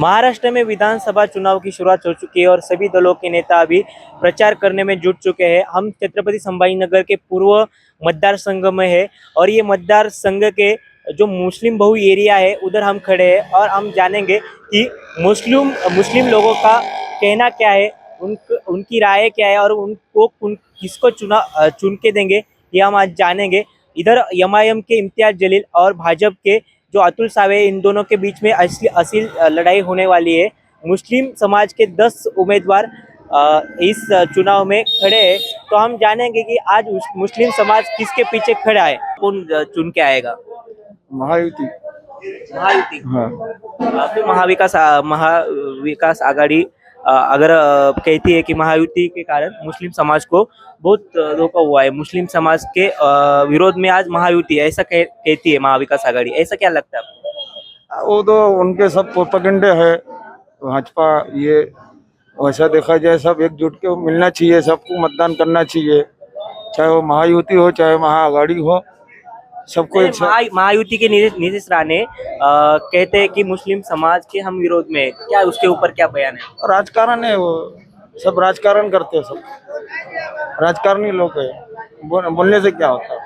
महाराष्ट्र में विधानसभा चुनाव की शुरुआत हो चुकी है और सभी दलों के नेता अभी प्रचार करने में जुट चुके हैं। हम छत्रपति संभाजीनगर के पूर्व मतदार संघ में है और ये मतदार संघ के जो मुस्लिम बहु एरिया है उधर हम खड़े हैं और हम जानेंगे कि मुस्लिम मुस्लिम लोगों का कहना क्या है, उनकी राय क्या है और किसको चुन के देंगे, ये हम आज जानेंगे। इधर एमआईएम के इम्तियाज जलील और भाजपा के जो अतुल सावे, इन दोनों के बीच में असील लड़ाई होने वाली है। मुस्लिम समाज के 10 उम्मीदवार इस चुनाव में खड़े हैं, तो हम जानेंगे कि आज मुस्लिम समाज किसके पीछे खड़ा है, कौन चुन के आएगा। महायुति। महायुति। हाँ। तो महाविकास आघाड़ी अगर कहती है कि महायुति के कारण मुस्लिम समाज को बहुत धोखा हुआ है, मुस्लिम समाज के विरोध में आज महायुति ऐसा कहती है महाविकास आघाड़ी, ऐसा क्या लगता है आपको? वो तो उनके सब प्रोपेगेंडे है भाजपा। ये वैसा देखा जाए सब एकजुट के मिलना चाहिए, सबको मतदान करना चाहिए, चाहे वो महायुति हो चाहे महाआघाड़ी हो, सबको एक साथ। महायुति के नीतीश राणे कहते हैं कि मुस्लिम समाज के हम विरोध में हैं। क्या उसके ऊपर क्या बयान है? राजकारण है, वो सब राजकारण करते हैं, सब राजकारणी लोग है, बोलने से क्या होता है।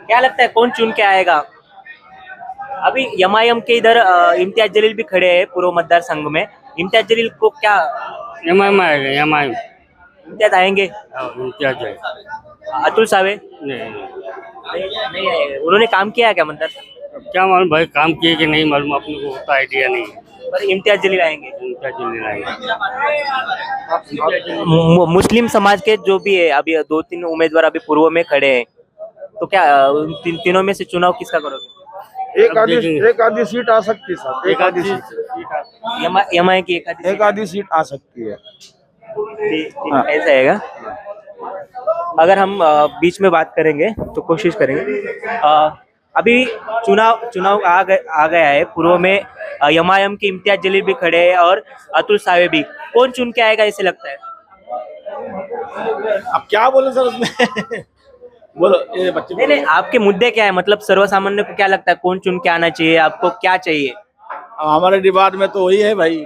क्या लगता है कौन चुन के आएगा? अभी एमआईएम के इधर इम्तियाज जलील भी खड़े हैं पूर्व मतदार संघ में। इम्तियाज जलील को क्या एमआईएम आएगा? एमआईएम इम्तियाज आएंगे? इम्तियाज है। अतुल सावे नहीं आएंगे। उन्होंने काम किया है क्या मतदार? क्या मालूम भाई, काम किए कि नहीं मालूम, अपने को उतना आइडिया नहीं है। पर इम्तियाज जलील आएंगे। इम्तियाज जलील आएगा। मुस्लिम समाज के जो भी है अभी 2-3 उम्मीदवार अभी पूर्व में खड़े हैं, तो क्या उन तीनों में से चुनाव किसका करोगे? एक आधी सीट आ सकती है सर, एक आधी सीट एमआई की एक आधी सीट आ सकती है। ऐसा हैगा। अगर हम बीच में बात करेंगे तो कोशिश करेंगे। अभी चुनाव आ गया है, पूर्व में एमआईएम के इम्तियाज जलील भी खड़े हैं और अतुल सावे भी। कौन चुन के आएगा ऐसे लगता है? अब क्या बोले सर उसमें बोलो ये बच्चे। नहीं, आपके मुद्दे क्या है, मतलब सर्वसामान्य को क्या लगता है कौन चुन के आना चाहिए, आपको क्या चाहिए? हमारे डिपार्ट में तो वही है भाई,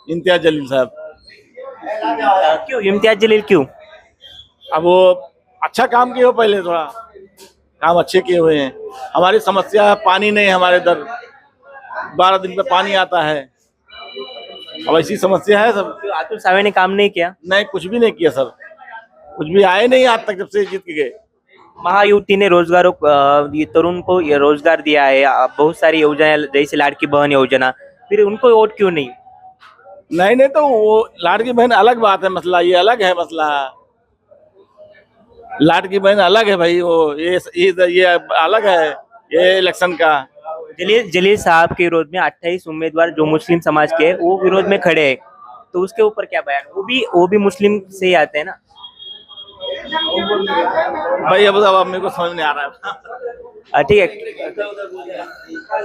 इम्तियाज जलील साहब। क्यों इम्तियाज जलील क्यों? अब वो अच्छा काम किए हो, पहले थोड़ा काम अच्छे किए हुए हैं। हमारी समस्या है पानी नहीं है हमारे इधर, 12 दिन पे पानी आता है, अब ऐसी समस्या है सब। अतुल सावे ने काम नहीं किया? नहीं, कुछ भी नहीं किया सर, कुछ भी आए नहीं आज तक जब से जीत के गए। महायुति ने ये तरुण को ये रोजगार दिया है, बहुत सारी योजना जैसे लाड़की बहन योजना, फिर उनको वोट क्यों नहीं? नहीं तो वो लाड़की बहन अलग बात है, मसला ये अलग है मसला। लाड़की बहन अलग है भाई, वो ये अलग है, ये इलेक्शन का। जलील साहब के विरोध में 28 उम्मीदवार जो मुस्लिम समाज के हैं, वो विरोध में खड़े हैं, तो उसके ऊपर क्या बयान? वो भी मुस्लिम से ही आते हैं ना भाई। अब मेरे को समझ नहीं आ रहा है। ठीक है।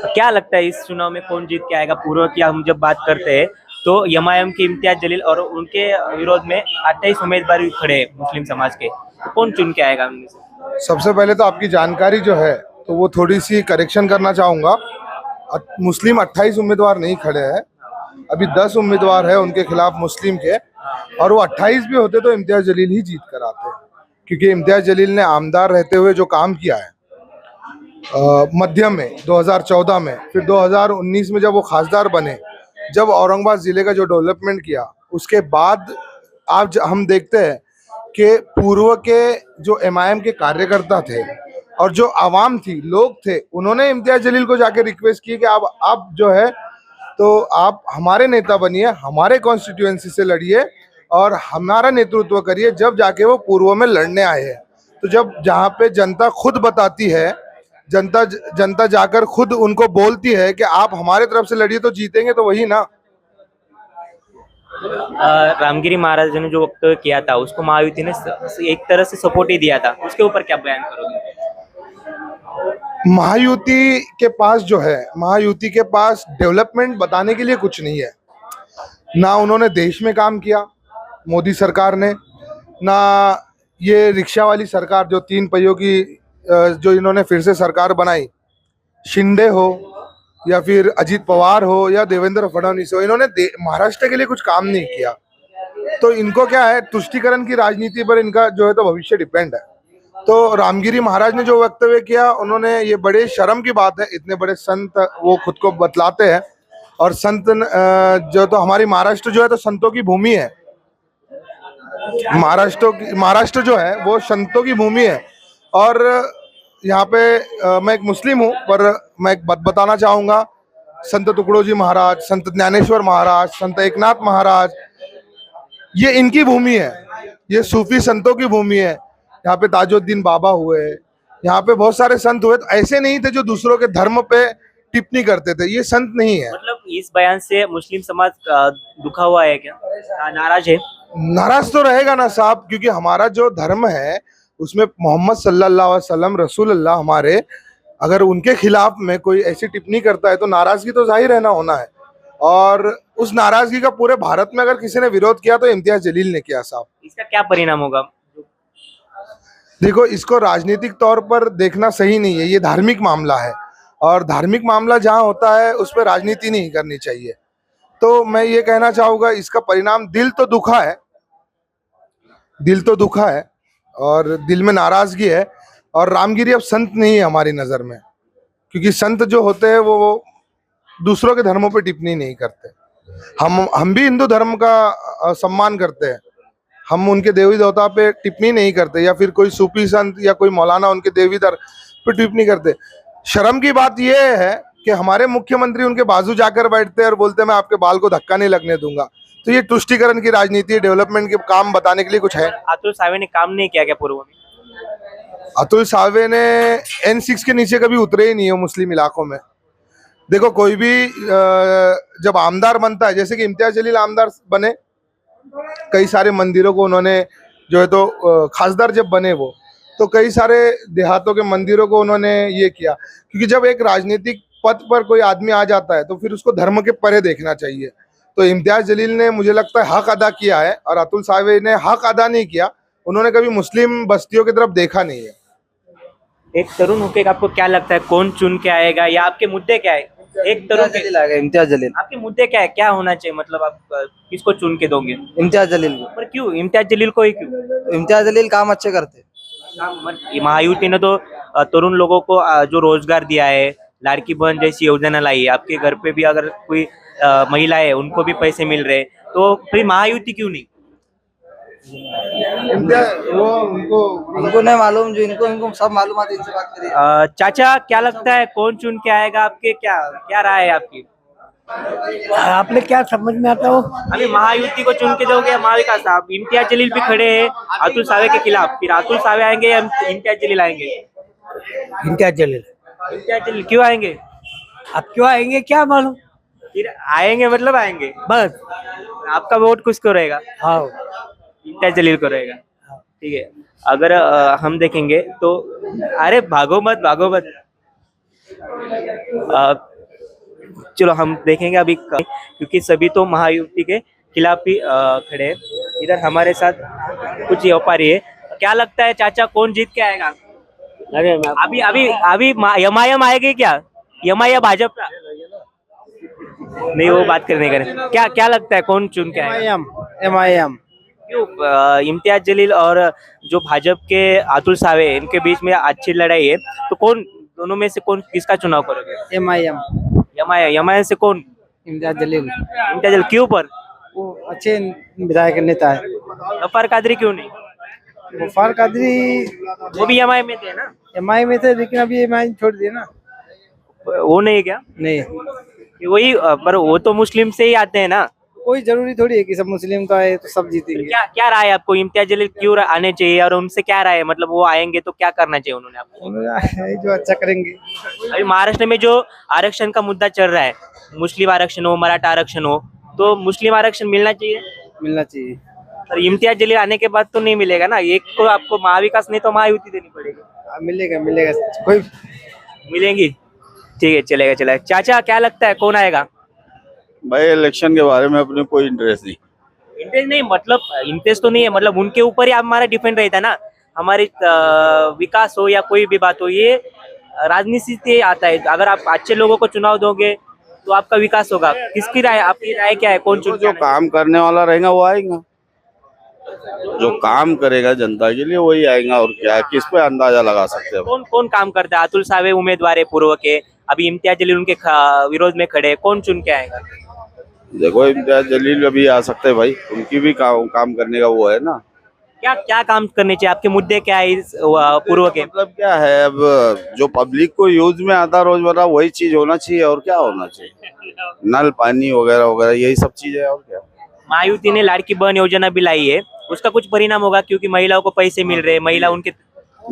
क्या लगता है इस चुनाव में कौन जीत के आएगा? पूर्व की हम जब बात करते हैं तो एमआईएम के इम्तियाज जलील और उनके विरोध में 28 उम्मीदवार भी खड़े हैं मुस्लिम समाज के, तो कौन चुन के आएगा उनमें से? सबसे पहले तो आपकी जानकारी जो है तो वो थोड़ी सी करेक्शन करना चाहूँगा। मुस्लिम 28 उम्मीदवार नहीं खड़े हैं, अभी 10 उम्मीदवार है उनके खिलाफ मुस्लिम के, और वो 28 भी होते तो इम्तियाज जलील ही जीत कर आते, क्योंकि इम्तियाज जलील ने आमदार रहते हुए जो काम किया है मध्य में 2014 में, फिर 2019 में जब वो खासदार बने, जब औरंगाबाद ज़िले का जो डेवलपमेंट किया, उसके बाद आज हम देखते हैं कि पूर्व के जो एमआईएम के कार्यकर्ता थे और जो आवाम थी, लोग थे, उन्होंने इम्तियाज जलील को जाके रिक्वेस्ट की कि आप जो है तो आप हमारे नेता बनिए, हमारे कॉन्स्टिट्यूएंसी से लड़िए और हमारा नेतृत्व करिए। जब जाके वो पूर्व में लड़ने आए हैं, तो जब जहाँ पे जनता खुद बताती है, जनता जाकर खुद उनको बोलती है कि आप हमारे तरफ से लड़िए तो जीतेंगे, तो वही ना। रामगिरी महाराज ने जो वक्तव्य किया था उसको महायुति ने एक तरह से सपोर्ट ही दिया था, उसके ऊपर क्या बयान करोगे? महायुति के पास डेवलपमेंट बताने के लिए कुछ नहीं है। ना उन्होंने देश में काम किया मोदी सरकार ने, ना ये रिक्शा वाली सरकार जो 3 पहियों की जो इन्होंने फिर से सरकार बनाई, शिंदे हो या फिर अजीत पवार हो या देवेंद्र फडणवीस हो, इन्होंने महाराष्ट्र के लिए कुछ काम नहीं किया। तो इनको क्या है, तुष्टीकरण की राजनीति पर इनका जो है तो भविष्य डिपेंड है। तो रामगिरी महाराज ने जो वक्तव्य किया, उन्होंने ये बड़े शर्म की बात है, इतने बड़े संत वो खुद को बतलाते हैं। और संत जो तो हमारी महाराष्ट्र जो है तो संतों की भूमि है। महाराष्ट्र जो है वो संतों की भूमि है। और यहाँ पे मैं एक मुस्लिम हूँ, पर मैं एक बात बताना चाहूँगा, संत तुकडोजी महाराज, संत ज्ञानेश्वर महाराज, संत एकनाथ महाराज, ये इनकी भूमि है, ये सूफी संतों की भूमि है। यहाँ पे ताजुद्दीन बाबा हुए, यहाँ पे बहुत सारे संत हुए, तो ऐसे नहीं थे जो दूसरों के धर्म पे टिप्पणी करते थे, ये संत नहीं है। मतलब इस बयान से मुस्लिम समाज दुखा हुआ है क्या, नाराज है? नाराज तो रहेगा ना साहब, क्योंकि हमारा जो धर्म है उसमें मोहम्मद सल्लल्लाहु अलैहि वसल्लम रसूलुल्लाह हमारे, अगर उनके खिलाफ में कोई ऐसी टिप्पणी करता है तो नाराजगी तो जाहिर है ना होना है। और उस नाराजगी का पूरे भारत में अगर किसी ने विरोध किया तो इम्तियाज जलील ने किया साहब। इसका क्या परिणाम होगा? देखो, इसको राजनीतिक तौर पर देखना सही नहीं है, ये धार्मिक मामला है, और धार्मिक मामला जहाँ होता है उस पर राजनीति नहीं करनी चाहिए। तो मैं ये कहना चाहूँगा, इसका परिणाम दिल तो दुखा है, दिल तो दुखा है और दिल में नाराजगी है। और रामगिरी अब संत नहीं है हमारी नज़र में, क्योंकि संत जो होते हैं वो दूसरों के धर्मों पे टिप्पणी नहीं करते। हम भी हिंदू धर्म का सम्मान करते हैं, हम उनके देवी देवता पे टिप्पणी नहीं करते, या फिर कोई सूफी संत या कोई मौलाना उनके देवी दर पे टिप्पणी करते। शर्म की बात यह है कि हमारे मुख्यमंत्री उनके बाजू जाकर बैठते हैं और बोलते हैं मैं आपके बाल को धक्का नहीं लगने दूंगा। तो ये तुष्टीकरण की राजनीति, डेवलपमेंट के काम बताने के लिए कुछ है? अतुल सावे ने काम नहीं किया क्या पूर्व में? अतुल सावे ने N6 के नीचे कभी उतरे ही नहीं हो मुस्लिम इलाकों में। देखो, कोई भी जब आमदार बनता है, जैसे कि इम्तियाज जलील आमदार बने, कई सारे मंदिरों को उन्होंने जो है तो खासदार जब बने वो, तो कई सारे देहातों के मंदिरों को उन्होंने ये किया। क्योंकि जब एक राजनीतिक पद पर कोई आदमी आ जाता है तो फिर उसको धर्म के परे देखना चाहिए। तो इम्तियाज जलील ने मुझे लगता है हक अदा किया है, और अतुल सावे ने हक अदा नहीं किया, उन्होंने कभी मुस्लिम बस्तियों की तरफ देखा नहीं है। एक तरुण होके आपको क्या लगता है कौन चुन के आएगा, या आपके मुद्दे क्या है? एक तरुण जलील आएगा, इम्तियाज जलील। आपके मुद्दे क्या है, क्या होना चाहिए, मतलब आप किसको चुन के दोगे? इम्तियाज जलील को। पर क्यों इम्तियाज जलील को ही क्यों? इम्तियाज जलील काम अच्छे करते। महायुति ने तो तरुण लोगों को जो रोजगार दिया है, लाड़की बहन जैसी योजना लाई है, आपके घर पे भी अगर कोई महिला है उनको भी पैसे मिल रहे, तो फिर महायुति क्यों नहीं? वो उनको नहीं मालूम, जो इनको सब मालूम आती, इनसे बात करिए। चाचा, क्या लगता है कौन चुन के आएगा? आपके क्या क्या राय है आपकी? आपने क्या समझ में आता हो? अभी महायुति को चुन के दोगे या महाविकास? साहब, इम्तियाज जलील भी खड़े हैं अतुल सावे के खिलाफ, फिर अतुल सावे आएंगे या इम्तियाज जलील आएंगे? इम्तियाज जलील। इम्तियाज जलील क्यों आएंगे? अब क्यों आएंगे क्या मालूम, फिर आएंगे मतलब आएंगे। बस। आपका वोट किसको रहेगा? हाँ, इम्तियाज जलील को रहेगा। ठीक है, अगर हम देखेंगे तो, अरे भागो मत भागो मत, चलो हम देखेंगे अभी, क्योंकि सभी तो महायुति के खिलाफ ही खड़े हैं। इधर हमारे साथ कुछ व्यापारी है। क्या लगता है चाचा, कौन जीत के आएगा? अरे अभी अभी अभी एमआईएम आएगी क्या? एमआईएम भाजपा नहीं, वो बात करने का नहीं। क्या क्या लगता है कौन चुन के आएगा? MIM। क्यों इम्तियाज जलील और जो भाजपा के अतुल सावे, इनके बीच में अच्छी लड़ाई है, तो कौन दोनों में से कौन किसका चुनाव करोगे? MIM। एमआईएम से कौन? इम्तियाज जलील। इम्तियाज जलील क्यों? पर वो अच्छे विधायक नेता है। गफ्फार कादरी क्यों नहीं? गफ्फार कादरी वो भी एमआईएम में थे ना? MI में थे, लेकिन अभी MI छोड़ दिए ना। वो नहीं क्या? नहीं, वही, पर वो तो मुस्लिम से ही आते हैं ना। कोई जरूरी थोड़ी है कि सब मुस्लिम का है तो सब जीतेंगे। क्या क्या राय है आपको, इम्तियाज जलील क्यों आने चाहिए, और उनसे क्या राय है, मतलब वो आएंगे तो क्या करना चाहिए उन्होंने आपको? जो अच्छा करेंगे। अभी महाराष्ट्र में जो आरक्षण का मुद्दा चल रहा है, मुस्लिम आरक्षण हो, मराठा आरक्षण हो, तो मुस्लिम आरक्षण मिलना चाहिए। मिलना चाहिए। और इम्तियाज जलील आने के बाद तो नहीं मिलेगा ना, एक को आपको महाविकास नहीं तो महायुति देनी पड़ेगी। मिलेगा मिलेगा, कोई मिलेंगी। ठीक है, चलेगा चलेगा। चाचा, क्या लगता है कौन आएगा? भाई इलेक्शन के बारे में अपने कोई इंटरेस्ट नहीं। इंटरेस्ट नहीं, मतलब इंटरेस्ट तो नहीं है, मतलब उनके ऊपर ही हमारा डिपेंड रहता है ना, हमारे विकास हो या कोई भी बात हो, ये राजनीति से आता है, अगर आप अच्छे लोगों को चुनाव दोगे तो आपका विकास होगा। किसकी राय, आपकी राय क्या है, कौन चुन जो काम करने वाला रहेगा वो आएगा, जो काम करेगा जनता के लिए वही आएगा। और क्या, किस पे अंदाजा लगा सकते हैं? कौन कौन काम करता है? अतुल सावे उम्मीदवार है पूर्व के, अभी इम्तियाज जलील उनके विरोध में खड़े हैं, कौन चुन के आएगा? देखो इम्तियाज जलील अभी आ सकते हैं भाई, उनकी भी काम करने का वो है ना। क्या क्या काम करने चाहिए, आपके मुद्दे क्या है इस पूर्व के? मतलब क्या है, अब जो पब्लिक को यूज में आता रोजमर्रा वही चीज होना चाहिए। और क्या होना चाहिए? नल, पानी वगैरह वगैरह यही सब चीजें। और क्या, महायुति ने लाड़की बहन योजना भी लाई है, उसका कुछ परिणाम होगा? क्योंकि महिलाओं को पैसे मिल रहे हैं, महिला उनके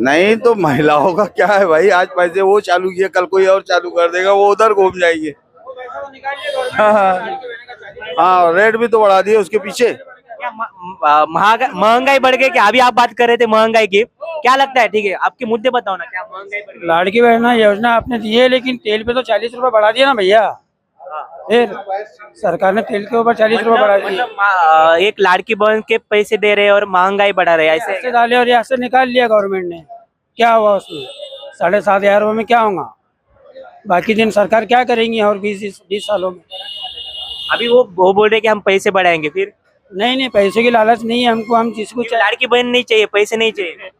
नहीं तो महिलाओं का क्या है भाई, आज पैसे वो चालू किए, कल कोई और चालू कर देगा, वो उधर घूम जाएंगे। हाँ, रेट भी तो बढ़ा दिए उसके पीछे। क्या महंगाई बढ़ गई क्या? अभी आप बात कर रहे थे महंगाई की, क्या लगता है? ठीक है, आपके मुद्दे बताओ ना, क्या महंगाई बढ़ गई? लाड़की बहन योजना आपने दी है, लेकिन तेल पे तो 40 रुपए बढ़ा दिया ना भैया। फिर सरकार ने तेल के ऊपर 40 रुपए बढ़ा दिए। मतलब एक लाड़की बहन के पैसे दे रहे हैं और महंगाई बढ़ा रहे हैं, ऐसे ऐसे डाले और यहाँ से निकाल लिया गवर्नमेंट ने, क्या हुआ उसमें? 7,500 रुपये में क्या होगा? बाकी दिन सरकार क्या करेंगी और 20 सालों में? अभी वो बोल रहे कि हम पैसे बढ़ाएंगे, फिर नहीं, पैसे की लालच नहीं है हमको, हम जिसको लाड़की बहन नहीं चाहिए, पैसे नहीं चाहिए,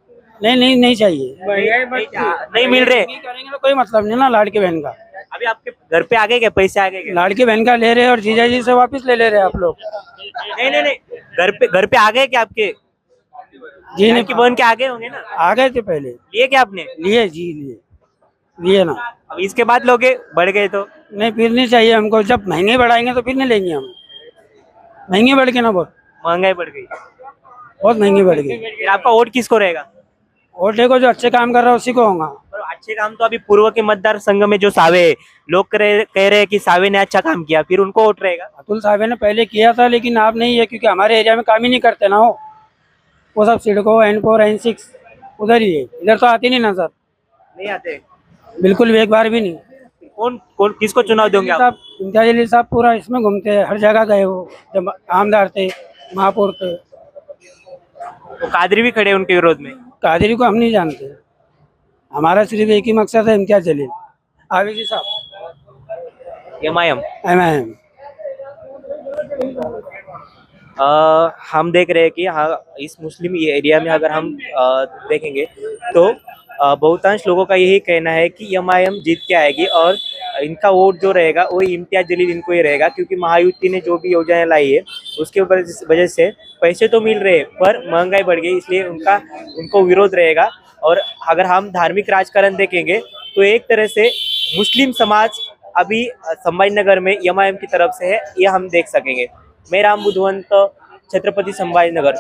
नहीं चाहिए। नहीं मिल रहे। करेंगे तो कोई मतलब नहीं ना लाड़की बहन का। अभी आपके घर पे आ गए क्या पैसे? आ गए क्या? लाड़की बहन का ले रहे हैं और जीजा जी से वापस ले रहे हैं आप लोग। नहीं, घर पे आ गए क्या आपके? जी लाड़की बहन के आ गए होंगे ना? आ गए थे पहले। लिए क्या आपने? लिए ना। अब इसके बाद लोगे, बढ़ गए तो? नहीं, फिर नहीं चाहिए हमको। जब महंगे बढ़ाएंगे तो फिर नहीं लेंगे हम। महंगे बढ़ गए ना, बहुत महंगाई बढ़ गई, महंगी बढ़ गई। फिर आपका वोट किसको रहेगा? और देखो, जो अच्छे काम कर रहा है उसी को होगा। और अच्छे काम तो अभी पूर्व के मतदार संघ में जो सावे है, लोग कह रहे हैं कि सावे ने अच्छा काम किया, फिर उनको वोट रहेगा। अतुल साहब ने पहले किया था, लेकिन आप नहीं है, क्योंकि हमारे एरिया में काम ही नहीं करते ना वो सब सिडको, N4, N6 उधर ही है, इधर तो आती नहीं नजर, नहीं आते बिल्कुल भी, एक बार भी नहीं। कौन किसको चुनाव दोगे आप? इम्तियाज जलील साहब पूरा इसमें घूमते हैं, हर जगह गए वो, जब आमदार थे, महापौर थे। तो कादरी भी खड़े हैं उनके विरोध में। कादरी को हम नहीं जानते, हमारा सिर्फ एक ही मकसद है, इम्तियाज जलील। आवेजी साहब MIM। MIM। हम देख रहे हैं कि हाँ, इस मुस्लिम एरिया में अगर हम देखेंगे तो बहुतांश लोगों का यही कहना है कि MIM जीत के आएगी और इनका वोट जो रहेगा वो इम्तियाज जलील इनको ही रहेगा, क्योंकि महायुति ने जो भी योजनाएं लाई है उसके वजह से पैसे तो मिल रहे हैं पर महंगाई बढ़ गई, इसलिए उनको विरोध रहेगा। और अगर हम धार्मिक राजकारण देखेंगे तो एक तरह से मुस्लिम समाज अभी संभाजीनगर में MIM की तरफ से है, ये हम देख सकेंगे। मैं राम बुधवंत, छत्रपति संभाजीनगर।